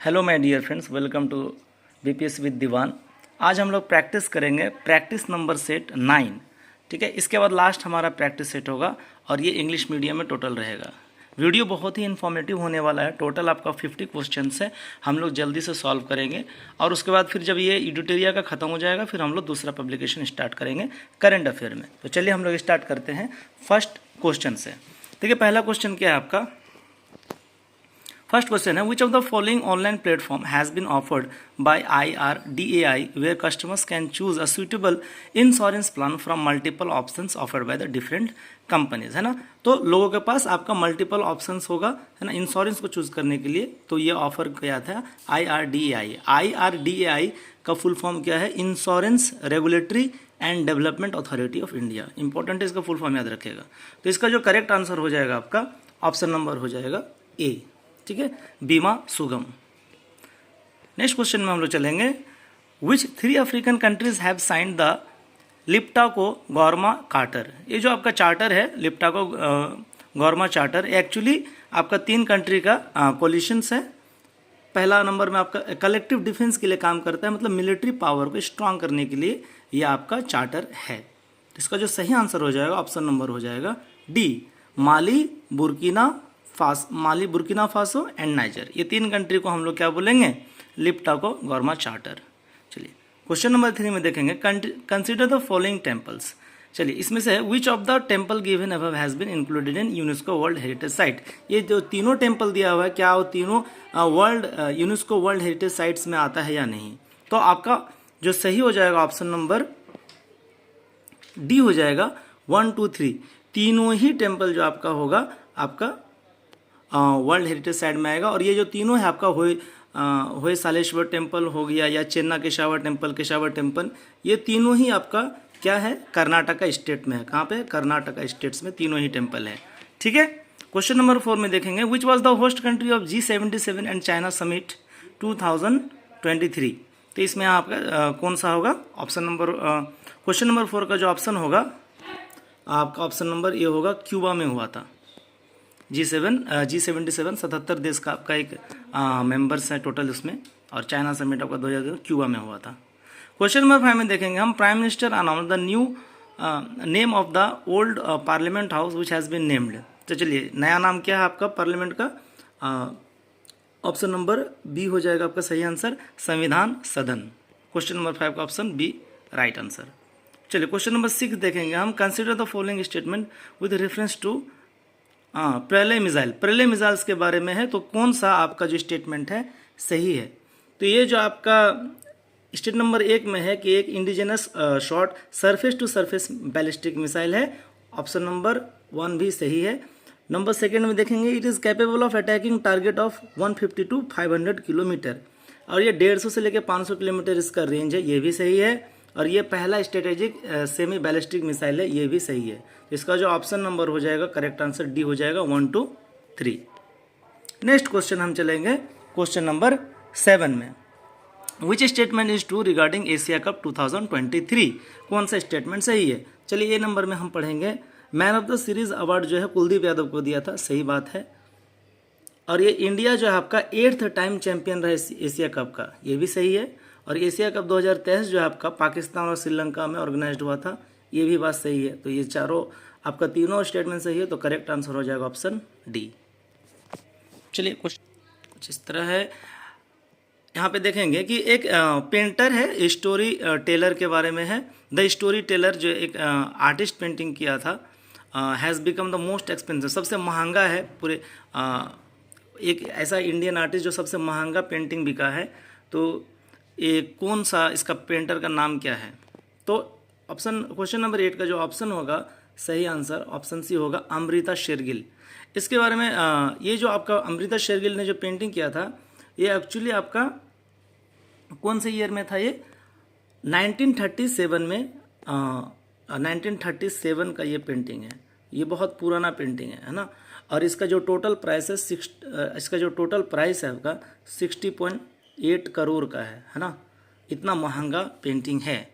Hello my dear friends, welcome to BPS with Diwan. आज हम लोग प्रैक्टिस करेंगे प्रैक्टिस नंबर सेट 9। ठीक है, इसके बाद लास्ट हमारा प्रैक्टिस सेट होगा और ये इंग्लिश मीडियम में टोटल रहेगा। वीडियो बहुत ही इन्फॉर्मेटिव होने वाला है। टोटल आपका 50 क्वेश्चन है, हम लोग जल्दी से सॉल्व करेंगे और उसके बाद फिर जब ये एडिटोरिया का खत्म हो जाएगा फिर हम लोग दूसरा पब्लिकेशन स्टार्ट करेंगे करंट अफेयर में। तो चलिए हम लोग स्टार्ट करते हैं फर्स्ट क्वेश्चन से। देखिए पहला क्वेश्चन क्या है आपका। फर्स्ट क्वेश्चन है, which of the following online platform has been offered by IRDAI where customers can choose a suitable insurance plan from multiple options offered by the different companies, है ना। तो लोगों के पास आपका मल्टीपल ऑप्शंस होगा, है ना, इंश्योरेंस को चूज करने के लिए। तो ये ऑफर किया था IRDAI। IRDAI का फुल फॉर्म क्या है? Insurance regulatory and development authority of India. Important है, इसका फुल फॉर्म याद रखेगा। तो इसका जो करेक्ट आंसर हो जाएगा आपका ऑप्शन नंबर हो जाएगा ए। ठीक है, बीमा सुगम। नेक्स्ट क्वेश्चन में हम लोग चलेंगे, which 3 African countries have signed the Liptako Gourma charter. ये जो आपका चार्टर है लिप्टाको गॉर्मा चार्टर, एक्चुअली आपका 3 कंट्री का कोलिशंस है। पहला नंबर में आपका कलेक्टिव डिफेंस के लिए काम करता है, मतलब मिलिट्री पावर को स्ट्रांग करने के लिए ये आपका चार्टर है। इसका जो सही आंसर हो जाएगा ऑप्शन नंबर हो जाएगा D, Mali, Burkina Faso and niger. ये 3 कंट्री को हम लोग क्या बोलेंगे? लिप्टाको गॉर्मा चार्टर। चलिए क्वेश्चन नंबर 3 में देखेंगे, कंसिडर द फॉलोइंग टेम्पल्स। चलिए इसमें से which of the temple given above has been included in UNESCO world heritage site. ये जो तीनों टेम्पल दिया हुआ है, क्या वो तीनों यूनेस्को वर्ल्ड हेरिटेज साइट्स में आता है या नहीं? तो आपका जो सही हो जाएगा ऑप्शन नंबर डी हो जाएगा 1, 2, 3। तीनों ही टेम्पल जो आपका होगा आपका वर्ल्ड हेरिटेज साइट में आएगा। और ये जो तीनों है आपका होय सालेश्वर टेम्पल हो गया या चेन्ना केशावर टेम्पल, ये तीनों ही आपका क्या है? कर्नाटका स्टेट में है। कहाँ पे? कर्नाटका स्टेट्स में तीनों ही टेम्पल है। ठीक है, क्वेश्चन नंबर 4 में देखेंगे, which was the host country of G77 and China summit 2023। तो इसमें आपका कौन सा होगा ऑप्शन नंबर? क्वेश्चन नंबर 4 का जो ऑप्शन होगा आपका ऑप्शन नंबर ये होगा, क्यूबा में हुआ था। G77 77 देश का आपका एक मेंबर्स है टोटल उसमें, और चाइना समिट आपका 2002 क्यूबा में हुआ था। क्वेश्चन नंबर 5 में देखेंगे हम, prime minister announce the new name of the old parliament house which has been named. तो चलिए नया नाम क्या है आपका पार्लियामेंट का? ऑप्शन नंबर बी हो जाएगा आपका सही आंसर, संविधान सदन। क्वेश्चन नंबर 5 का ऑप्शन बी राइट आंसर। चलिए क्वेश्चन नंबर 6 देखेंगे हम, consider the following statement with reference to Pralay missiles के बारे में है। तो कौन सा आपका जो स्टेटमेंट है सही है? तो ये जो आपका स्टेट नंबर 1 में है कि एक indigenous short surface to surface ballistic missile है। ऑप्शन नंबर 1 भी सही है। नंबर 2 में देखेंगे, it is capable of attacking target of 150 to 500 kilometre, और ये 150 से लेकर 500 किलोमीटर इसका रेंज है, ये भी सही है। और ये पहला स्ट्रेटेजिक सेमी बैलिस्टिक मिसाइल है, ये भी सही है। इसका जो ऑप्शन नंबर हो जाएगा करेक्ट आंसर डी हो जाएगा 1, 2, 3। नेक्स्ट क्वेश्चन हम चलेंगे क्वेश्चन नंबर 7 में, which statement is true regarding Asia cup 2023। कौन सा स्टेटमेंट सही है? चलिए ये नंबर में हम पढ़ेंगे, man of the series award जो है कुलदीप यादव को दिया था, सही बात है। और ये इंडिया जो है आपका 8th टाइम चैंपियन रहा एशिया कप का, ये भी सही है। और एशिया कप 2023 जो है आपका पाकिस्तान और श्रीलंका में ऑर्गेनाइज्ड हुआ था, ये भी बात सही है। तो ये चारों आपका तीनों स्टेटमेंट सही है, तो करेक्ट आंसर हो जाएगा ऑप्शन डी। चलिए कुछ इस तरह है। यहाँ पे देखेंगे कि एक पेंटर है, स्टोरी टेलर के बारे में है। द स्टोरी टेलर जो एक आर्टिस्ट पेंटिंग किया था, has become the most expensive, सबसे महंगा है पूरे एक ऐसा इंडियन आर्टिस्ट जो सबसे महंगा पेंटिंग बिका है। तो ये कौन सा, इसका पेंटर का नाम क्या है? तो ऑप्शन क्वेश्चन नंबर 8 का जो ऑप्शन होगा सही आंसर ऑप्शन सी होगा, अमृता शेरगिल। इसके बारे में ये जो आपका अमृता शेरगिल ने जो पेंटिंग किया था, ये एक्चुअली आपका कौन से ईयर में था? ये 1937 में 1937 का ये पेंटिंग है। ये बहुत पुराना पेंटिंग है ना। और इसका जो टोटल प्राइस है आपका 60.8 करोड़ का है ना। इतना महंगा पेंटिंग है।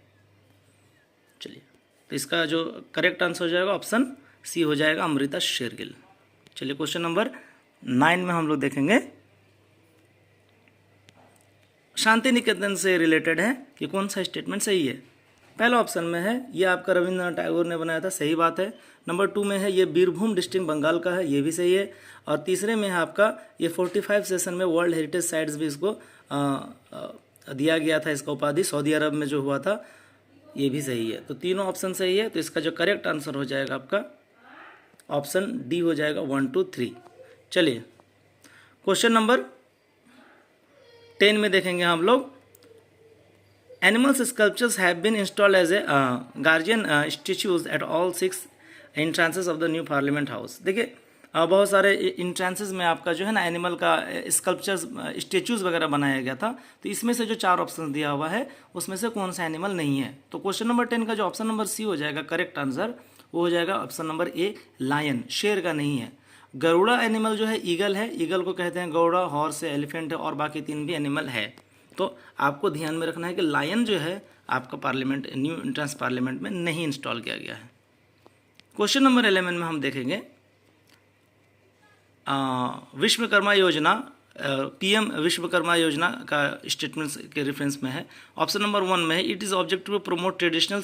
चलिए तो इसका जो करेक्ट आंसर हो जाएगा ऑप्शन सी हो जाएगा, अमृता शेरगिल। चलिए क्वेश्चन नंबर 9 में हम लोग देखेंगे, शांति निकेतन से रिलेटेड है, ये कौन सा स्टेटमेंट सही है? पहला ऑप्शन में है ये आपका रविंद्रनाथ टैगोर ने बनाया था, सही बात है। नंबर 2 में है ये बीरभूम डिस्ट्रिक्ट बंगाल का है, ये भी सही है। और तीसरे में है आपका ये 45 सेशन में वर्ल्ड हेरिटेज साइट्स भी इसको दिया गया था, इसका उपाधि सऊदी अरब में जो हुआ था, ये भी सही है। तो तीनों ऑप्शन सही है, तो इसका जो करेक्ट आंसर हो जाएगा आपका ऑप्शन डी हो जाएगा 1 2 3। चलिए क्वेश्चन नंबर 10 में देखेंगे हम लोग, animals sculptures have been installed as a guardian statues at all 6 entrances of the new parliament house. देखिए बहुत सारे इंट्रांसेस में आपका जो है ना एनिमल का स्कल्पचर्स स्टेच्यूज वगैरह बनाया गया था, तो इसमें से जो 4 ऑप्शन दिया हुआ है उसमें से कौन सा एनिमल नहीं है? तो क्वेश्चन नंबर 10 का जो ऑप्शन नंबर सी हो जाएगा करेक्ट आंसर, वो हो जाएगा ऑप्शन नंबर ए लायन, शेर का नहीं है। गरुड़ा एनिमल जो है ईगल है, ईगल को कहते हैं गौड़ा, हॉर्स है, एलिफेंट है, और बाकी 3 भी एनिमल है। तो आपको ध्यान में रखना है कि लायन जो है आपका पार्लियामेंट न्यू एंट्रेंस पार्लियामेंट में नहीं इंस्टॉल किया गया है। क्वेश्चन नंबर 11 में हम देखेंगे विश्वकर्मा योजना, पीएम विश्वकर्मा योजना का स्टेटमेंट के रेफरेंस में है। ऑप्शन नंबर 1 में है it is objective to promote traditional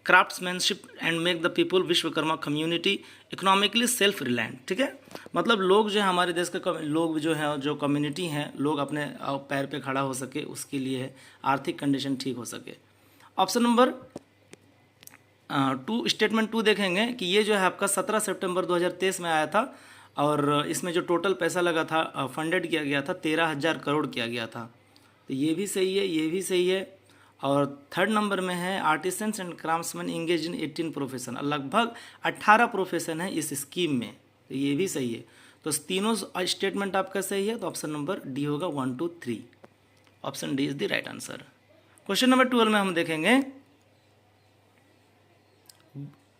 craftsmanship and make the people Vishwakarma community economically self reliant. ठीक है, मतलब लोग जो है हमारे देश के लोग जो है जो कम्युनिटी हैं, लोग अपने पैर पे खड़ा हो सके, उसके लिए है आर्थिक कंडीशन ठीक हो सके। ऑप्शन नंबर 2 स्टेटमेंट 2 देखेंगे कि ये जो है आपका 17 सितंबर 2023 में आया था, और इसमें जो टोटल पैसा लगा था फंडेड किया गया था 13,000 करोड़ किया गया था, तो ये भी सही है, ये भी सही है। और 3rd नंबर में है artisans and craftsman engage in 18 profession, लगभग 18 प्रोफेशन है इस स्कीम में, तो ये भी सही है। तो तीनों स्टेटमेंट आपका सही है, तो ऑप्शन नंबर डी होगा 1 2 3, option D is the right answer. Question number 12 में हम देखेंगे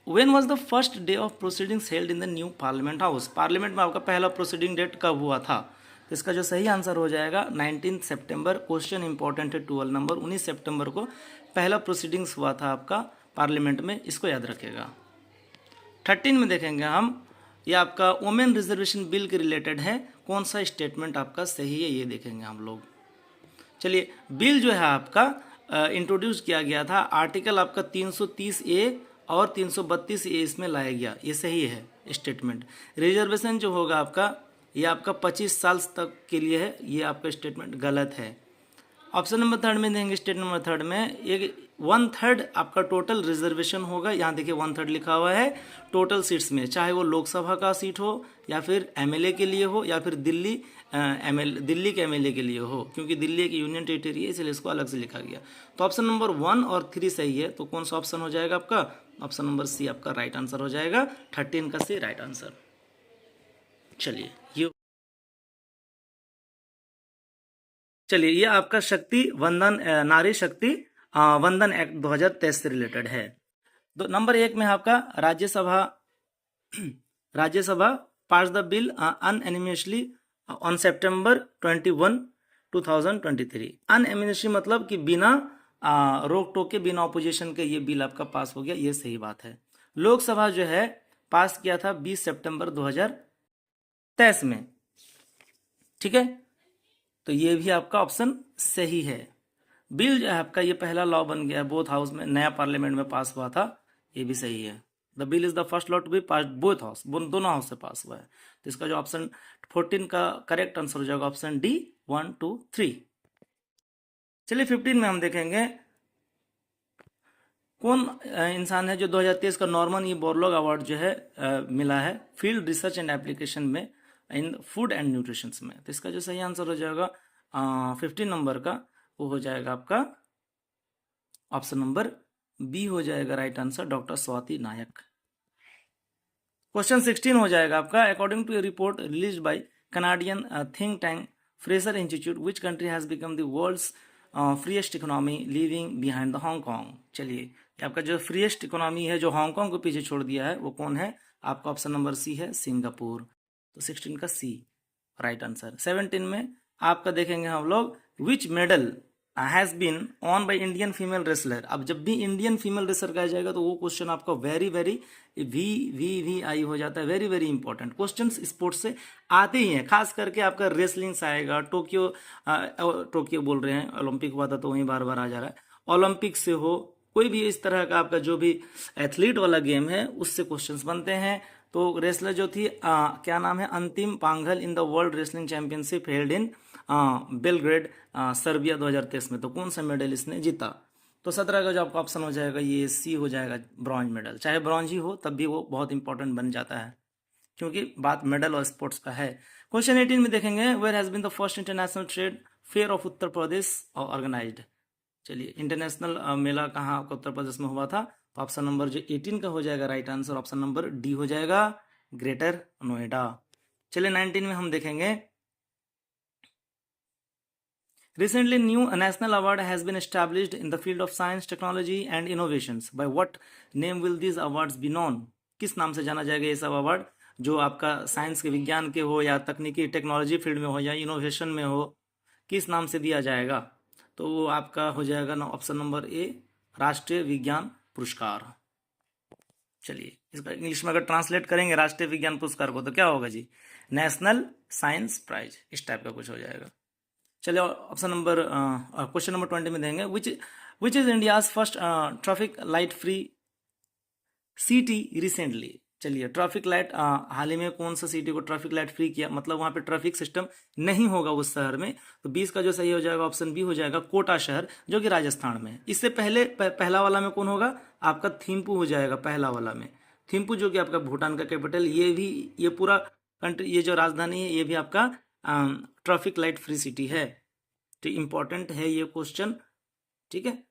When was the first day of proceedings held in the new Parliament House? Parliament में आपका पहला प्रोसीडिंग डेट कब हुआ था? तो इसका जो सही आंसर हो जाएगा 19 सितंबर। क्वेश्चन इंपॉर्टेंट है 12 नंबर, 19 सितंबर को पहला प्रोसीडिंग्स हुआ था आपका पार्लियामेंट में, इसको याद रखिएगा। 13 में देखेंगे हम, ये आपका वुमेन रिजर्वेशन बिल के रिलेटेड है, कौन सा स्टेटमेंट आपका सही है ये देखेंगे हम लोग। चलिए, बिल जो है आपका इंट्रोड्यूस किया गया था, आर्टिकल आपका 330A और 332A इसमें लाया गया, ये सही है स्टेटमेंट। रिजर्वेशन जो होगा आपका ये आपका 25 साल तक के लिए है, ये आपका स्टेटमेंट गलत है। ऑप्शन नंबर 3 में देंगे, स्टेट नंबर 3 में एक 1/3 आपका टोटल रिजर्वेशन होगा, यहाँ देखिए 1/3 लिखा हुआ है टोटल सीट्स में, चाहे वो लोकसभा का सीट हो या फिर एमएलए के लिए हो या फिर दिल्ली के एमएलए के लिए हो, क्योंकि दिल्ली एक यूनियन टेरिटरी है इसलिए इसको अलग से लिखा गया। तो ऑप्शन नंबर 1 और 3 सही है, तो कौन सा ऑप्शन हो जाएगा आपका? ऑप्शन नंबर सी आपका राइट आंसर हो जाएगा, 13 का सी राइट आंसर। चलिए ये आपका शक्ति वंदन नारी शक्ति वंदन एक्ट 2023 से रिलेटेड है। तो नंबर 1 में आपका राज्यसभा पास the bill unanimously on September 21, 2023। Unanimously मतलब कि बिना रोक टोक के, बिना ऑपोजिशन के ये बिल आपका पास हो गया, ये सही बात है। लोकसभा जो है पास किया था 20 सितंबर 2023 में, ठीक है, तो ये भी आपका ऑप्शन सही है। बिल जो है आपका ये पहला लॉ बन गया बोथ हाउस में, नया पार्लियामेंट में पास हुआ था, ये भी सही है। The bill is the first law to be pass both house, दोनों हाउस से पास हुआ है। तो इसका जो ऑप्शन 14 का करेक्ट आंसर हो जाएगा ऑप्शन डी 1 2 3। चलिए 15 में हम देखेंगे कौन इंसान है जो 2023 का नॉर्मन ई बोरलॉग अवार्ड जो है मिला है फील्ड रिसर्च एंड एप्लीकेशन में इन फूड एंड न्यूट्रिशन में। तो इसका जो सही आंसर हो जाएगा 15 नंबर का, वो हो जाएगा आपका ऑप्शन नंबर बी हो जाएगा right answer, doctor Swati Nayak. Question 16 हो जाएगा आपका, according to a report release by Canadian think tank Fraser Institute which country has become the world's freest economy leaving behind the Hong Kong. चलिए, आपका जो फ्रीएस्ट इकोनॉमी है जो हांगकांग को पीछे छोड़ दिया है वो कौन है? आपका ऑप्शन नंबर सी है सिंगापुर। तो 16 का सी राइट आंसर। 17 में आपका देखेंगे हम लोग, which medal has been on by Indian female wrestler. अब जब भी इंडियन फीमेल रेसलर कहा जाएगा तो वो क्वेश्चन आपका वेरी वेरी वी आई हो जाता है, very very important question sports से आते ही हैं। खास करके आपका रेसलिंग से आएगा, टोक्यो बोल रहे हैं, ओलंपिक हुआ था तो वहीं बार बार आ जा रहा है, ओलंपिक से हो, कोई भी इस तरह का आपका जो भी एथलीट वाला गेम है उससे क्वेश्चंस बनते हैं। तो रेसलर जो थी क्या नाम है, Antim Panghal in the world wrestling championship held in Belgrade Serbia 2023 में। तो कौन सा मेडल इसने जीता? तो 17 का जो आपका ऑप्शन हो जाएगा ये सी हो जाएगा, ब्रॉन्ज मेडल। चाहे ब्रॉन्ज ही हो तब भी वो बहुत इंपॉर्टेंट बन जाता है, क्योंकि बात मेडल और स्पोर्ट्स का है। क्वेश्चन 18 में देखेंगे, where has been the first international trade fair of Uttar Pradesh organised. चलिए, इंटरनेशनल मेला कहाँ आपका उत्तर प्रदेश में हुआ था? तो ऑप्शन नंबर जो 18 का हो जाएगा right answer, option number D हो जाएगा, ग्रेटर नोएडा। चलिए 19 में हम देखेंगे, recently new national award has been established in the field of science, technology and innovations. By what name will these awards be known? किस नाम से जाना जाएगा ये सब अवार्ड, जो आपका साइंस के, विज्ञान के हो या तकनीकी टेक्नोलॉजी फील्ड में हो या इनोवेशन में हो, किस नाम से दिया जाएगा? तो वो आपका हो जाएगा ना ऑप्शन नंबर ए, राष्ट्रीय विज्ञान पुरस्कार। चलिए, इसका इंग्लिश में अगर ट्रांसलेट करेंगे राष्ट्रीय विज्ञान पुरस्कार को तो क्या होगा जी? नेशनल साइंस प्राइज, इस टाइप का कुछ हो जाएगा। चलिए ऑप्शन नंबर क्वेश्चन नंबर 20 में देंगे, which is India's first traffic light free city recently. चलिए, ट्रैफिक लाइट हाल ही में कौन सा सिटी को ट्रैफिक लाइट फ्री किया, मतलब वहां पे ट्रैफिक सिस्टम नहीं होगा उस शहर में। तो 20 का जो सही हो जाएगा ऑप्शन बी हो जाएगा, कोटा शहर, जो कि राजस्थान में है। इससे पहले पहला वाला में कौन होगा आपका? थिम्पू हो जाएगा पहला वाला में, थिम्पू जो कि आपका भूटान का कैपिटल, ये भी, ये पूरा कंट्री, ये जो राजधानी है ये भी आपका ट्रैफिक लाइट फ्री सिटी है। तो इंपॉर्टेंट है ये क्वेश्चन, ठीक है।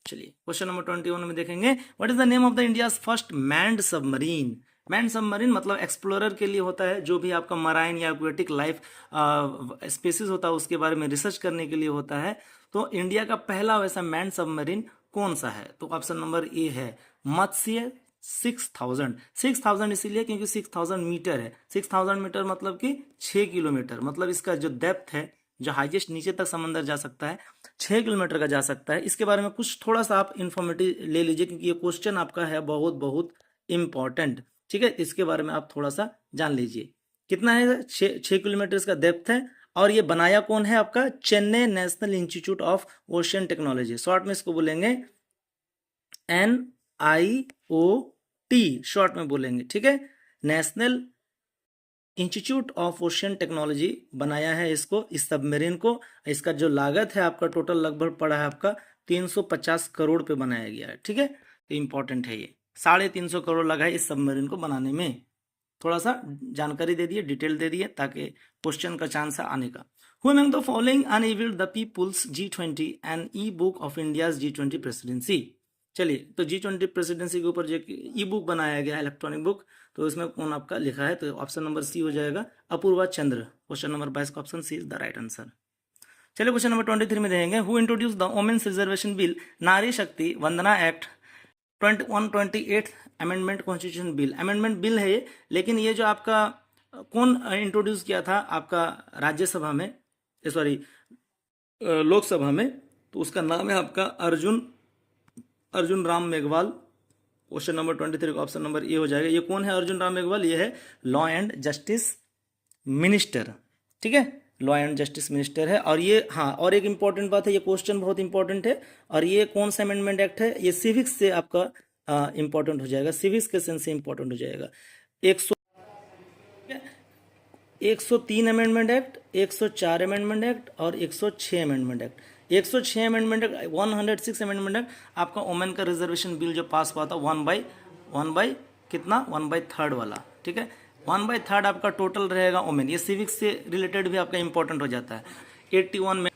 चलिए क्वेश्चन नंबर 21 में देखेंगे, what is the name of the India's first manned submarine. Manned submarine मतलब एक्सप्लोरर के लिए होता है, जो भी आपका मराइन या एक्वेटिक लाइफ स्पेसिस होता है उसके बारे में रिसर्च करने के लिए होता है। तो इंडिया का पहला वैसा मैन्ड सबमरीन कौन सा है? तो ऑप्शन नंबर ए है, मत्स्य 6000 इसीलिए क्योंकि 6000 मीटर है। 6000 मीटर मतलब कि 6 किलोमीटर, मतलब इसका जो डेप्थ है, जो हाईएस्ट नीचे तक समंदर जा सकता है, 6 किलोमीटर का जा सकता है। इसके बारे में कुछ थोड़ा सा आप इन्फॉर्मेटिव ले लीजिए, क्योंकि ये क्वेश्चन आपका है बहुत बहुत इंपॉर्टेंट, ठीक है। इसके बारे में आप थोड़ा सा जान लीजिए। कितना है? 6 किलोमीटर इसका डेप्थ है। और ये बनाया कौन है आपका? Chennai national institute of ocean technology, short में इसको बोलेंगे NIOT, शॉर्ट में बोलेंगे, ठीक है। National institute of ocean technology बनाया है इसको, इस सबमरीन को। इसका जो लागत है आपका टोटल लगभग पड़ा है आपका 350 करोड़ पे बनाया गया है, ठीक है। तो इंपॉर्टेंट है ये, 350 करोड़ लगा है इस सबमरीन को बनाने में। थोड़ा सा जानकारी दे दिए, डिटेल दे दिए, ताकि क्वेश्चन का चांस है आने का। Who among the following unveiled the people's G20 and e book of India's G20 presidency. चलिए, तो G20 प्रेसिडेंसी के ऊपर जो ई बुक बनाया गया है, इलेक्ट्रॉनिक बुक, तो इसमें कौन आपका लिखा है? तो ऑप्शन नंबर सी हो जाएगा, अपूर्वा चंद्र। क्वेश्चन नंबर 22 का option C is the right answer. चलिए क्वेश्चन नंबर 23 में देखेंगे, who introduced the women's reservation bill, Nari Shakti Vandana act 128 amendment constitution bill. Amendment bill है ये, लेकिन ये जो आपका कौन इंट्रोड्यूस किया था आपका राज्यसभा में, सॉरी लोकसभा में, तो उसका नाम है आपका अर्जुन राम मेघवाल। क्वेश्चन नंबर 23 का ऑप्शन नंबर ए हो जाएगा। ये कौन है अर्जुन राम मेघवाल? ये है लॉ एंड जस्टिस मिनिस्टर, ठीक है, लॉ एंड जस्टिस मिनिस्टर है। और ये, हाँ, और एक इंपॉर्टेंट बात है, ये क्वेश्चन बहुत इंपॉर्टेंट है। और ये कौन सा अमेंडमेंट एक्ट है? ये सिविक्स से आपका इंपॉर्टेंट हो जाएगा, सिविक्स के सेंस से इंपॉर्टेंट हो जाएगा। 103 अमेंडमेंट एक्ट, 104 अमेंडमेंट एक्ट और 106 amendment act. 106 amendment act, 106 amendment act आपका वोमेन का रिजर्वेशन बिल जो पास हुआ था, 1/3 वाला, ठीक है। 1/3 आपका टोटल रहेगा वोमेन। ये सिविक्स से रिलेटेड भी आपका इंपॉर्टेंट हो जाता है। 81 में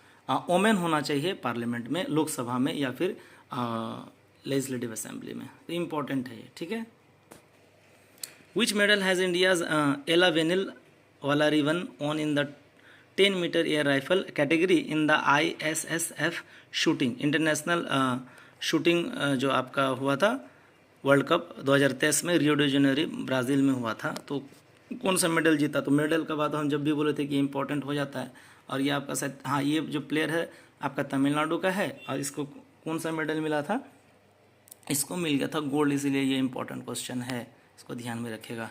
वोमेन होना चाहिए पार्लियामेंट में, लोकसभा में या फिर लेजिस्लेटिव असेंबली में, तो इंपॉर्टेंट है ये, ठीक है। विच मेडल हैज इंडियाज एला vanilla Valarivan won in the 10 meter air rifle category in the ISSF shooting international shooting जो आपका हुआ था वर्ल्ड कप 2023 में रियो डी जेनेरो ब्राज़ील में हुआ था। तो कौन सा मेडल जीता? तो मेडल का बात हम जब भी बोले थे कि इंपॉर्टेंट हो जाता है। और ये आपका शायद, हाँ, ये जो प्लेयर है आपका तमिलनाडु का है, और इसको कौन सा मेडल मिला था, इसको मिल गया था गोल्ड, इसीलिए ये इंपॉर्टेंट क्वेश्चन है, इसको ध्यान में रखिएगा।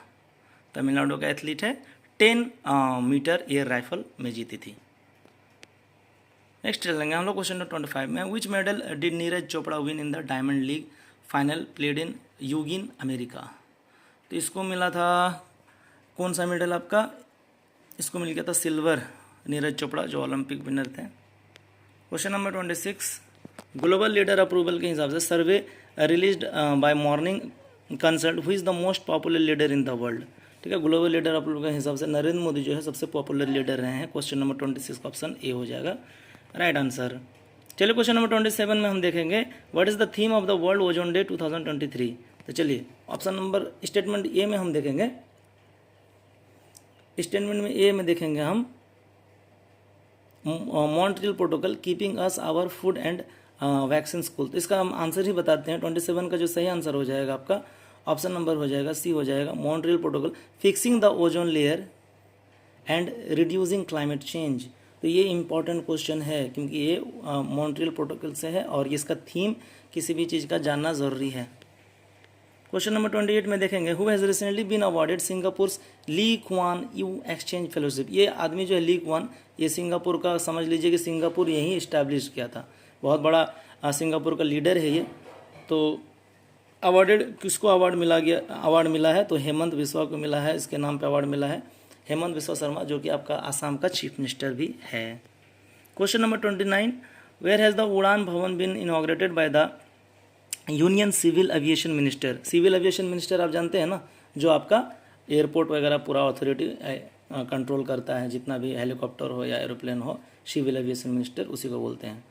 तमिलनाडु का एथलीट है, 10 मीटर एयर राइफल में जीती थी। नेक्स्ट चलेंगे हम लोग क्वेश्चन नंबर 25 में। Which medal did Neeraj Chopra win in the Diamond League final played in Eugene America. तो इसको मिला था कौन सा मेडल आपका, इसको मिल गया था सिल्वर, नीरज चोपड़ा जो ओलंपिक विनर थे। Question number 26, global leader approval के हिसाब से survey released by Morning Consult who is the most popular leader in the world. ठीक है, ग्लोबल लीडर अप्रूवल के हिसाब से नरेंद्र मोदी जो है सबसे पॉपुलर लीडर रहे हैं। क्वेश्चन नंबर 26 का ऑप्शन ए हो जाएगा राइट आंसर। चलिए क्वेश्चन नंबर 27 में हम देखेंगे what is the theme of the world ozone day 2023। तो चलिए ऑप्शन नंबर स्टेटमेंट ए में हम देखेंगे, स्टेटमेंट में ए में देखेंगे हम Montreal Protocol keeping us our food and vaccine school. तो इसका हम आंसर ही बताते हैं। 27 का जो सही आंसर हो जाएगा आपका ऑप्शन नंबर हो जाएगा सी हो जाएगा, Montreal protocol fixing the ozone layer and reducing climate change. तो ये इंपॉर्टेंट क्वेश्चन है क्योंकि ये मॉन्ट्रियल प्रोटोकॉल से है और इसका थीम किसी भी चीज़ का जानना ज़रूरी है। क्वेश्चन नंबर 28 में देखेंगे who has recently been awarded Singapore's Lee Kuan Yew exchange fellowship. ये आदमी जो है ली क्वान, ये सिंगापुर का समझ लीजिए कि सिंगापुर यहीं इस्टेब्लिश किया था, बहुत बड़ा सिंगापुर का लीडर है ये। तो अवॉर्डेड किसको अवार्ड मिला है, तो हेमंत बिस्वा को मिला है, इसके नाम पे अवार्ड मिला है हेमंत बिस्वा शर्मा जो कि आपका आसाम का चीफ मिनिस्टर भी है। Question number 29, where has the Udan Bhawan been inaugurated by the union civil aviation minister. Civil aviation minister आप जानते हैं ना, जो आपका एयरपोर्ट वगैरह पूरा अथॉरिटी कंट्रोल करता है, जितना भी हेलीकॉप्टर हो या एरोप्लेन हो, सिविल एविएशन मिनिस्टर उसी को बोलते हैं।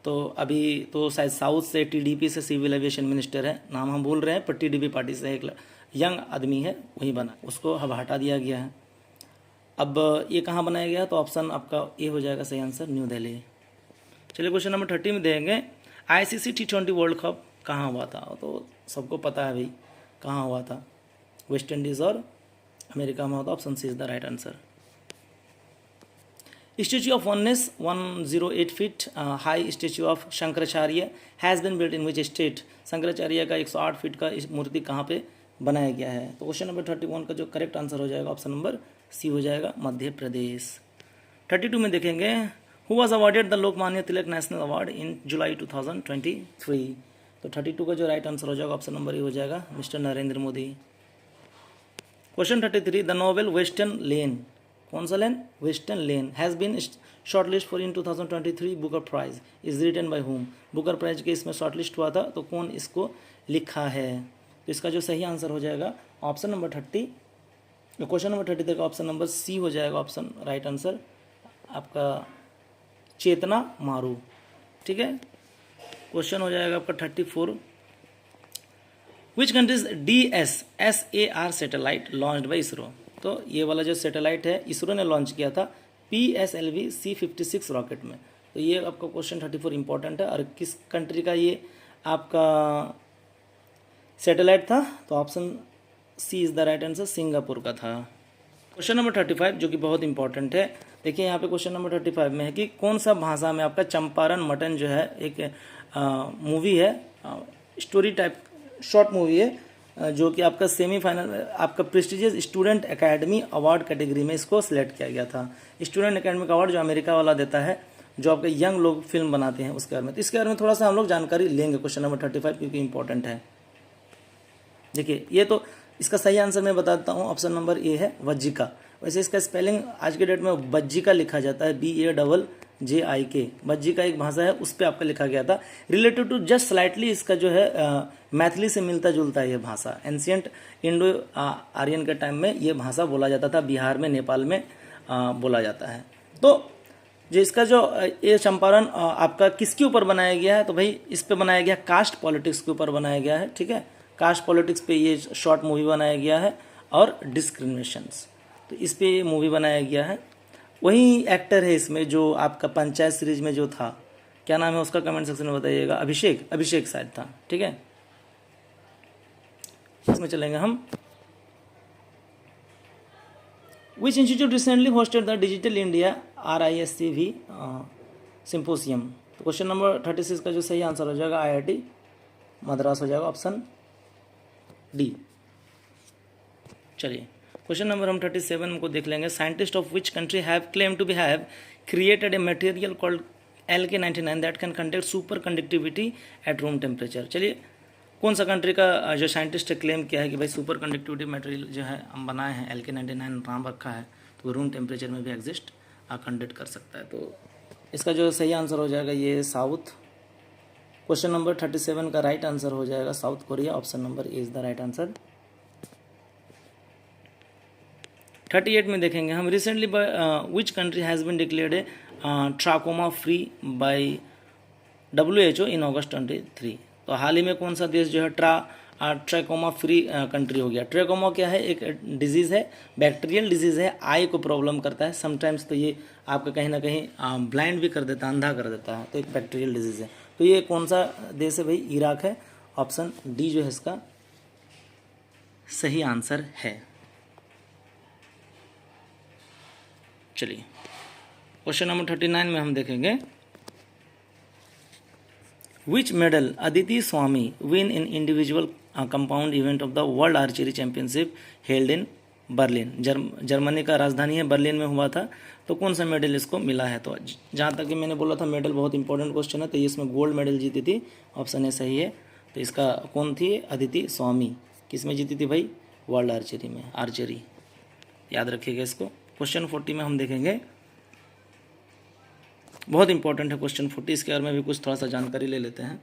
तो अभी तो शायद साउथ से टीडीपी से सिविल एविएशन मिनिस्टर है, नाम हम भूल रहे हैं, पर टीडीपी पार्टी से एक यंग आदमी है वही बना, उसको अब हटा दिया गया है। अब ये कहाँ बनाया गया, तो ऑप्शन आपका ए हो जाएगा सही आंसर, न्यू दिल्ली। चलिए क्वेश्चन नंबर 30 में देंगे आईसीसी T20 वर्ल्ड कप कहाँ हुआ था। तो सबको पता है भाई कहाँ हुआ था, वेस्ट इंडीज़ और अमेरिका में होता। Option C is the right answer. Statue of oneness 108 feet high statue of Shankaracharya has been built in which state. Shankaracharya का 108 फीट का मूर्ति कहाँ पे बनाया गया है। तो क्वेश्चन नंबर 31 का जो करेक्ट आंसर हो जाएगा ऑप्शन नंबर सी हो जाएगा, मध्य प्रदेश। 32 में देखेंगे who was awarded the Lokmanya Tilak national award in July 2023। तो 32 का जो राइट आंसर हो जाएगा ऑप्शन नंबर ए हो जाएगा, mister Narendra Modi. Question 33, the novel Western Lane, कौन सा lane, Western Lane, has been shortlist for in 2023 Booker Prize is written by होम। बुकर प्राइज के इसमें शॉर्टलिस्ट हुआ था, तो कौन इसको लिखा है। तो इसका जो सही आंसर हो जाएगा ऑप्शन नंबर 30, क्वेश्चन नंबर 33 का ऑप्शन नंबर सी हो जाएगा ऑप्शन राइट आंसर आपका, चेतना मारू। ठीक है, क्वेश्चन हो जाएगा आपका 34, which countries DSSAR satellite launched by ISRO. तो ये वाला जो सैटेलाइट है इसरो ने लॉन्च किया था PSLV C56 रॉकेट में। तो ये आपका क्वेश्चन 34 इंपॉर्टेंट है, और किस कंट्री का ये आपका सैटेलाइट था, तो option C is the right answer, Singapore का था। क्वेश्चन नंबर 35 जो कि बहुत इंपॉर्टेंट है, देखिए यहाँ पे क्वेश्चन नंबर 35 में है कि कौन सा भाषा में आपका चंपारण मटन जो है एक मूवी है, स्टोरी टाइप शॉर्ट मूवी है, जो कि आपका सेमीफाइनल आपका prestigious student academy award category में इसको सिलेक्ट किया गया था। स्टूडेंट एकेडमिक अवार्ड जो अमेरिका वाला देता है, जो आपके यंग लोग फिल्म बनाते हैं उसके बारे में। तो इसके बारे में थोड़ा सा हम लोग जानकारी लेंगे क्वेश्चन नंबर 35 क्योंकि इंपॉर्टेंट है। देखिए ये तो इसका सही आंसर मैं बताता हूँ, ऑप्शन नंबर ए है वज्जिका। वैसे इसका स्पेलिंग आज के डेट में बज्जिका लिखा जाता है, BAJJIK। बज्जिका एक भाषा है, उस पर आपका लिखा गया था। रिलेटेड टू जस्ट स्लाइटली इसका जो है मैथिली से मिलता जुलता है ये भाषा। एंशियंट इंडो आर्यन के टाइम में ये भाषा बोला जाता था, बिहार में नेपाल में बोला जाता है। तो जो इसका जो ये चंपारण आपका किसके ऊपर बनाया गया है, तो भाई इस पे बनाया गया कास्ट पॉलिटिक्स के ऊपर बनाया गया है। ठीक है, कास्ट पॉलिटिक्स पे ये शॉर्ट मूवी बनाया गया है, और डिस्क्रिमिनेशंस, तो इस पे ये मूवी बनाया गया है। वही एक्टर है इसमें जो आपका पंचायत सीरीज में जो था, क्या नाम है उसका, कमेंट सेक्शन में बताइएगा। अभिषेक शायद था। ठीक है, इसमें चलेंगे हम। Which institute recently hosted the digital India RISCV सिम्पोसियम। तो क्वेश्चन नंबर 36 का जो सही आंसर हो जाएगा IIT मद्रास हो जाएगा, ऑप्शन डी। चलिए क्वेश्चन नंबर हम 37 को देख लेंगे। Scientist of which country have claim to be have created a material called Lk99 that can conduct super conductivity at room temperature. चलिए कौन सा कंट्री का जो साइंटिस्ट क्लेम किया है कि भाई सुपर कंडक्टिविटी मटेरियल जो है हम बनाए हैं, Lk99 नाम रखा है, तो रूम टेम्परेचर में भी एग्जिस्ट कंडक्ट कर सकता है। तो इसका जो सही आंसर हो जाएगा ये साउथ। क्वेश्चन नंबर 37 का राइट आंसर हो जाएगा South Korea, option number A is the right answer. 38 में देखेंगे हम। Recently which country has been declared a trachoma free by WHO in August 23। तो हाल ही में कौन सा देश जो है ट्रैकोमा फ्री कंट्री हो गया। ट्रैकोमा क्या है, एक डिजीज़ है, बैक्टीरियल डिजीज़ है, आई को प्रॉब्लम करता है समटाइम्स। तो ये आपका कहीं ना कहीं ब्लाइंड भी कर देता है, अंधा कर देता है। तो एक बैक्टीरियल डिजीज़ है। तो ये कौन सा देश है भाई, इराक है, ऑप्शन डी जो है इसका सही आंसर है। चलिए क्वेश्चन नंबर 39 में हम देखेंगे। विच medal Aditi Swami win in individual compound event of the world archery championship held in Berlin. Germany का राजधानी है बर्लिन में हुआ था। तो कौन सा मेडल इसको मिला है। तो जहाँ तक कि मैंने बोला था मेडल बहुत इंपॉर्टेंट क्वेश्चन है, तो ये इसमें गोल्ड मेडल जीती थी, ऑप्शन ए सही है। तो इसका कौन थी, अदिति स्वामी। किस में जीती थी भाई, वर्ल्ड आर्चरी में, आर्चरी याद रखिएगा इसको। क्वेश्चन 40 में हम देखेंगे, बहुत इंपॉर्टेंट है क्वेश्चन 40, इसके बारे में भी कुछ थोड़ा सा जानकारी ले लेते हैं।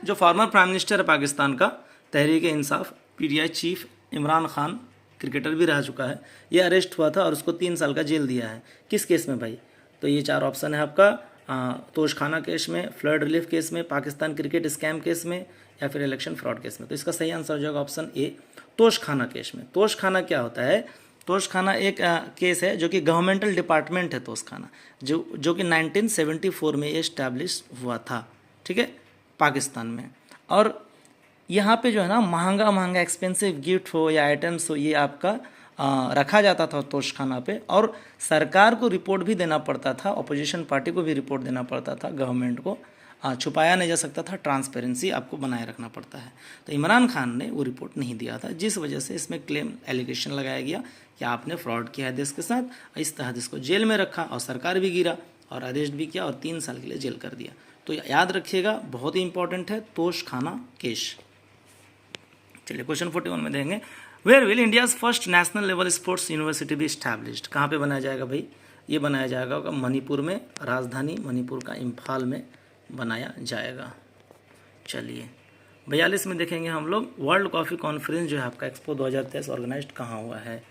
जो फॉर्मर प्राइम मिनिस्टर है पाकिस्तान का, Tehreek Insaf PTI chief Imran Khan, cricketer भी रह चुका है, ये अरेस्ट हुआ था और उसको 3 साल का जेल दिया है। किस केस में भाई, तो ये 4 ऑप्शन है आपका, तोशखाना केस में, फ्लड रिलीफ केस में, पाकिस्तान क्रिकेट स्कैम केस में, या फिर इलेक्शन फ्रॉड केस में। तो इसका सही आंसर हो जाएगा ऑप्शन ए, तोशखाना केस में। तोशखाना क्या होता है, तोशखाना एक केस है जो कि गवर्नमेंटल डिपार्टमेंट है तोशखाना, जो कि 1974 में ये इस्टेब्लिश हुआ था, ठीक है, पाकिस्तान में। और यहाँ पे जो है ना महंगा महंगा एक्सपेंसिव गिफ्ट हो या आइटम्स हो, ये आपका रखा जाता था तोशखाना पे, और सरकार को रिपोर्ट भी देना पड़ता था, अपोजिशन पार्टी को भी रिपोर्ट देना पड़ता था, गवर्नमेंट को छुपाया नहीं जा सकता था, ट्रांसपेरेंसी आपको बनाए रखना पड़ता है। तो इमरान खान ने वो रिपोर्ट नहीं दिया था, जिस वजह से इसमें क्लेम एलिगेशन लगाया गया कि आपने फ्रॉड किया है देश के साथ। इस तहत इसको जेल में रखा और सरकार भी गिरा और अरेस्ट भी किया और 3 साल के लिए जेल कर दिया। तो याद रखिएगा, बहुत ही इंपॉर्टेंट है तोशखाना केस। चलिए क्वेश्चन 41 में देंगे। Where will India's first national level sports university भी इस्टेब्लिश्ड। कहाँ पे बनाया जाएगा भाई, ये बनाया जाएगा मणिपुर में, राजधानी मणिपुर का इम्फाल में बनाया जाएगा। चलिए 42 में देखेंगे हम लोग, वर्ल्ड कॉफ़ी कॉन्फ्रेंस जो है आपका एक्सपो 2023 ऑर्गेनाइज कहाँ हुआ है।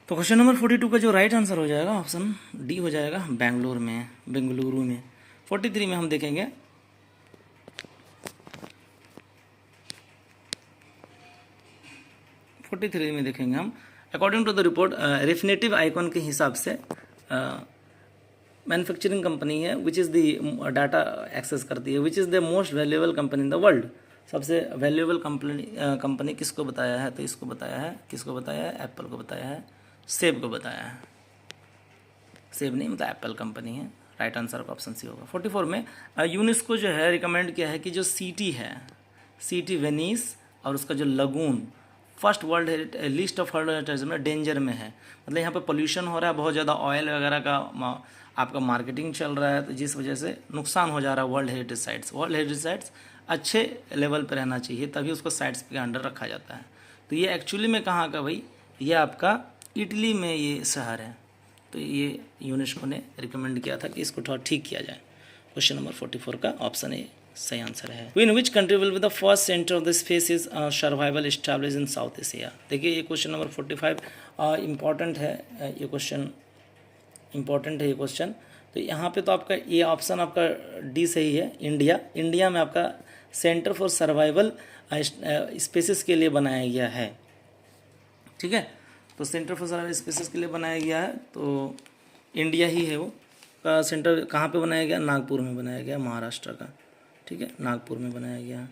तो क्वेश्चन नंबर 42 का जो राइट आंसर हो जाएगा ऑप्शन डी हो जाएगा, बेंगलुरु में। 43 में हम देखेंगे, हम according to the report Refinitiv icon के हिसाब से मैन्युफैक्चरिंग कंपनी है which is the data access करती है, which is the most valuable company in the world. सबसे वैल्यूएबल कंपनी किसको बताया है, तो इसको बताया है, किसको बताया है, एप्पल को बताया है, सेब को बताया है। सेब नहीं, मतलब एप्पल कंपनी है। राइट आंसर का ऑप्शन सी होगा। 44 में यूनेस्को जो है रिकमेंड किया है कि जो सिटी है, सिटी वेनिस और उसका जो lagoon first world list of world heritage में डेंजर में है। मतलब यहाँ पे पोल्यूशन हो रहा है, बहुत ज़्यादा ऑयल वगैरह का आपका मार्केटिंग चल रहा है, तो जिस वजह से नुकसान हो जा रहा है world heritage sites. World heritage sites अच्छे लेवल पर रहना चाहिए, तभी उसको साइट्स के अंडर रखा जाता है। तो ये एक्चुअली में कहाँ का भाई, ये आपका इटली में ये शहर है। तो ये यूनेस्को ने रिकमेंड किया था कि इसको थोड़ा ठीक किया जाए। क्वेश्चन नंबर 44 का ऑप्शन ए सही आंसर है। In which country will be the first centre of the species survival establish in South Asia. देखिए ये क्वेश्चन नंबर 45 इम्पॉर्टेंट है, ये क्वेश्चन इम्पॉर्टेंट है ये क्वेश्चन। तो यहाँ पे तो आपका ये ऑप्शन आपका डी सही है, इंडिया में आपका सेंटर फॉर सर्वाइवल स्पेसिस के लिए बनाया गया है, ठीक है। तो सेंटर फॉर सर्वाइवल स्पेसिस के लिए बनाया गया है, तो इंडिया ही है वो का सेंटर। कहाँ पे बनाया गया, नागपुर में बनाया गया, महाराष्ट्र का, ठीक है, नागपुर में बनाया गया।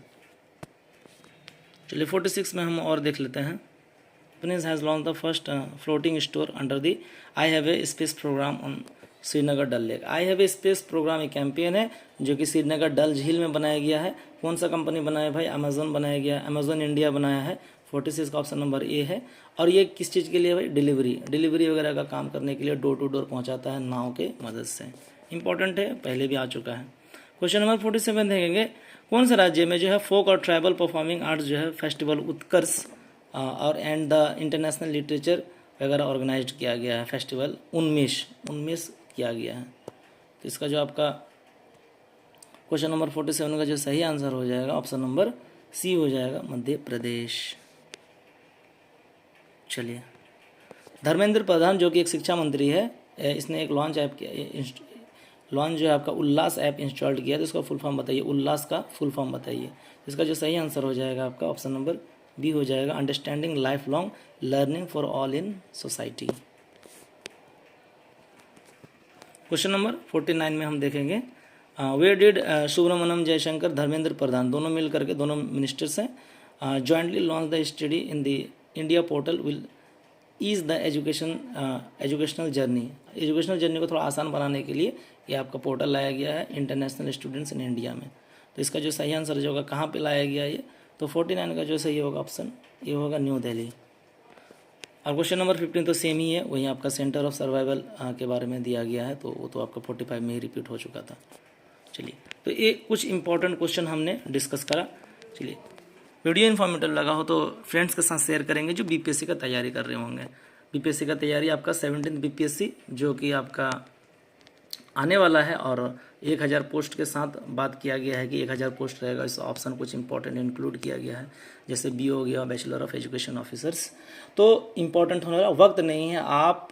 चलिए 46 में हम और देख लेते हैं। Japanese has launched the first floating store under the I Have a Space program on Srinagar Dal lake. I have a space programme, एक कैंपेन है जो कि श्रीनगर डल झील में बनाया गया है। कौन सा कंपनी बनाया है भाई? अमेजोन बनाया गया है, अमेजोन इंडिया बनाया है। 46 का ऑप्शन नंबर ए है। और ये किस चीज़ के लिए भाई? डिलीवरी वगैरह का काम करने के लिए डोर टू डोर पहुंचाता है नाव के मदद से। इंपॉर्टेंट है, पहले भी आ चुका है। क्वेश्चन नंबर 47 देखेंगे, कौन सा राज्य में जो है फोक और ट्राइबल परफॉर्मिंग आर्ट्स जो है फेस्टिवल उत्कर्ष और एंड द इंटरनेशनल लिटरेचर वगैरह ऑर्गेनाइज किया गया है? फेस्टिवल उन्मेष किया गया है। तो इसका जो आपका क्वेश्चन नंबर 47 का जो सही आंसर हो जाएगा ऑप्शन नंबर सी हो जाएगा, मध्य प्रदेश। चलिए, धर्मेंद्र प्रधान जो कि एक शिक्षा मंत्री है, इसने एक लॉन्च जो है आपका उल्लास ऐप इंस्टॉल किया। तो इसका फुल फॉर्म बताइए, उल्लास का फुल फॉर्म बताइए। इसका जो सही आंसर हो जाएगा आपका ऑप्शन नंबर बी हो जाएगा, understanding life long learning for all in society. Question number 49 में हम देखेंगे, वे डिड सुब्रमण्यम जयशंकर, धर्मेंद्र प्रधान दोनों मिल करके, दोनों मिनिस्टर्स हैं, jointly launch the study in the India portal will ease the educational journey को थोड़ा आसान बनाने के लिए ये आपका पोर्टल लाया गया है इंटरनेशनल स्टूडेंट्स इन इंडिया में। तो इसका जो सही आंसर जो होगा, कहाँ पे लाया गया ये? तो 49 का जो सही होगा ऑप्शन ये होगा, न्यू दिल्ली। और क्वेश्चन नंबर 15 तो सेम ही है, वहीं आपका सेंटर ऑफ सर्वाइवल के बारे में दिया गया है, तो वो तो आपका 45 में ही रिपीट हो चुका था। चलिए, तो ये कुछ इंपॉर्टेंट क्वेश्चन हमने डिस्कस करा। चलिए, वीडियो इन्फॉर्मेटिव लगा हो तो फ्रेंड्स के साथ शेयर करेंगे जो बीपीएससी का तैयारी कर रहे होंगे। बीपीएससी का तैयारी आपका 17th बीपीएससी जो कि आपका आने वाला है, और 1000 पोस्ट के साथ बात किया गया है कि 1000 पोस्ट रहेगा। इस ऑप्शन कुछ इंपॉर्टेंट इंक्लूड किया गया है, जैसे बीओ हो गया, बैचलर ऑफ एजुकेशन ऑफिसर्स। तो इंपॉर्टेंट होने वाला वक्त नहीं है। आप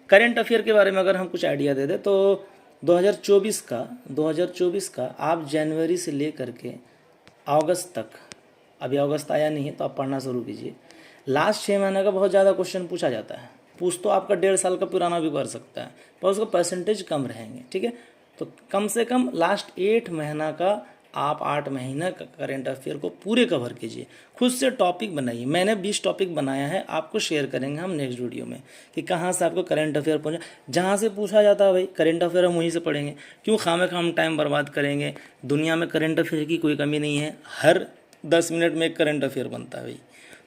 करेंट अफेयर के बारे में अगर हम कुछ आइडिया दे दें तो 2024 का आप जनवरी से लेकर के अगस्त तक, अभी अगस्त आया नहीं है तो आप पढ़ना शुरू कीजिए। लास्ट 6 महीने का बहुत ज़्यादा क्वेश्चन पूछा जाता है। पूछ तो आपका 1.5 साल का पुराना भी कर सकता है, पर उसका परसेंटेज कम रहेंगे। ठीक है, तो कम से कम लास्ट 8 महीना का आप 8 महीना का करेंट अफेयर को पूरे कवर कीजिए। खुद से टॉपिक बनाइए। मैंने 20 टॉपिक बनाया है, आपको शेयर करेंगे हम नेक्स्ट वीडियो में कि कहाँ से आपको करेंट अफेयर पहुँचा। जहाँ से पूछा जाता है भाई करेंट अफेयर हम वहीं से पढ़ेंगे। क्यों खामखा हम टाइम बर्बाद करेंगे? दुनिया में करेंट अफेयर की कोई कमी नहीं है, हर 10 मिनट में एक करेंट अफेयर बनता है भाई।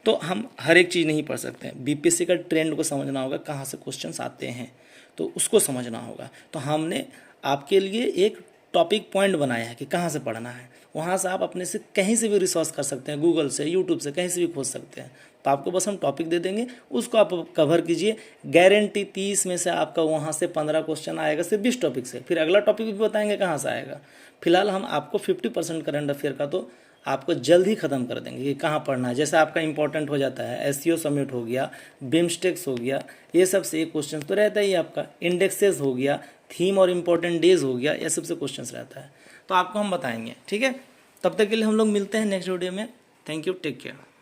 तो हम हर एक चीज़ नहीं पढ़ सकते हैं। बीपीएससी का ट्रेंड को समझना होगा, कहाँ से क्वेश्चंस आते हैं तो उसको समझना होगा। तो हमने आपके लिए एक टॉपिक पॉइंट बनाया है कि कहाँ से पढ़ना है। वहाँ से आप अपने से कहीं से भी रिसोर्स कर सकते हैं, गूगल से, यूट्यूब से, कहीं से भी खोज सकते हैं। तो आपको बस हम टॉपिक दे देंगे, उसको आप कवर कीजिए। गारंटी 30 में से आपका वहाँ से 15 क्वेश्चन आएगा सिर्फ 20 टॉपिक से। फिर अगला टॉपिक भी बताएंगे कहाँ से आएगा। फिलहाल हम आपको 50% करंट अफेयर का तो आपको जल्द ही ख़त्म कर देंगे कि कहाँ पढ़ना है। जैसे आपका इंपॉर्टेंट हो जाता है एससीओ समिट हो गया, बिम्स्टेक्स हो गया, ये सब से एक क्वेश्चन तो रहता ही आपका। इंडेक्सेस हो गया, थीम और इम्पोर्टेंट डेज हो गया, ये सबसे क्वेश्चंस रहता है। तो आपको हम बताएंगे। ठीक है, तब तक के लिए हम लोग मिलते हैं नेक्स्ट वीडियो में। Thank you, take care.